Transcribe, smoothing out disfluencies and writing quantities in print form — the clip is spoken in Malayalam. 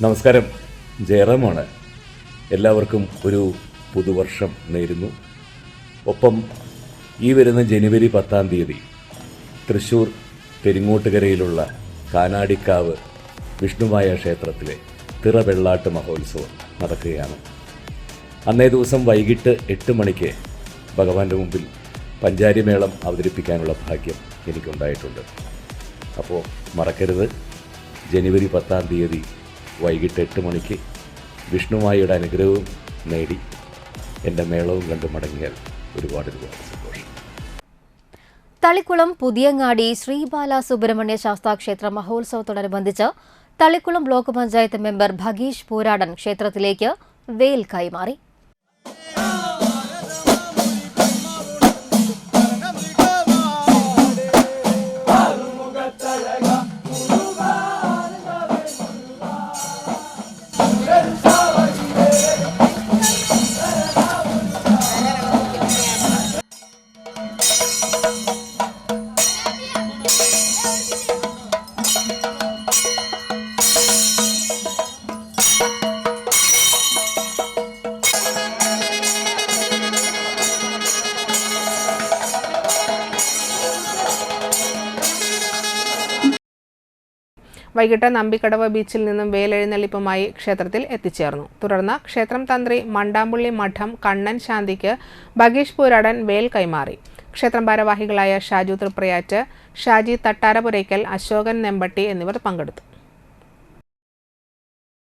നമസ്കാരം, ജയറാമാണ്. എല്ലാവർക്കും ഒരു പുതുവർഷം നേരുന്നു. ഒപ്പം ഈ വരുന്ന ജനുവരി 10-ാം തീയതി തൃശ്ശൂർ പെരിങ്ങോട്ടുകരയിലുള്ള കാനാടിക്കാവ് വിഷ്ണുമായ ക്ഷേത്രത്തിലെ തിറവെള്ളാട്ട് മഹോത്സവം നടക്കുകയാണ്. അന്നേ ദിവസം വൈകിട്ട് 8 മണിക്ക് ഭഗവാന്റെ മുമ്പിൽ പഞ്ചാരിമേളം അവതരിപ്പിക്കാനുള്ള ഭാഗ്യം എനിക്കുണ്ടായിട്ടുണ്ട്. അപ്പോൾ മറക്കരുത്, ജനുവരി 10-ാം തീയതി വൈകിട്ട് 8 മണിക്ക് വിഷ്ണുമായിയുടെ അനുഗ്രഹവും നേടി എൻ്റെ മേളവും കണ്ട് മടങ്ങിയാൽ ഒരുപാട് സന്തോഷം. തളിക്കുളം പുതിയങ്ങാടി ശ്രീ ബാലസുബ്രഹ്മണ്യ ശാസ്താ ക്ഷേത്ര മഹോത്സവത്തോടനുബന്ധിച്ച് തളിക്കുളം ബ്ലോക്ക് പഞ്ചായത്ത് മെമ്പർ ഭഗീഷ് പൂരാടൻ ക്ഷേത്രത്തിലേക്ക് വേൽ കൈമാറി. വൈകിട്ട് നമ്പിക്കടവ് ബീച്ചിൽ നിന്നും വേലെഴുന്നള്ളിപ്പുമായി ക്ഷേത്രത്തിൽ എത്തിച്ചേർന്നു. തുടർന്ന് ക്ഷേത്രം തന്ത്രി മണ്ടാമ്പുള്ളി മഠം കണ്ണൻ ശാന്തിക്ക് ഭഗീഷ് പൂരാടൻ വേൽ കൈമാറി. ക്ഷേത്രം ഭാരവാഹികളായ ഷാജു തൃപ്രയാറ്റ്, ഷാജി തട്ടാരപുരയ്ക്കൽ, അശോകൻ നെമ്പട്ടി എന്നിവർ പങ്കെടുത്തു.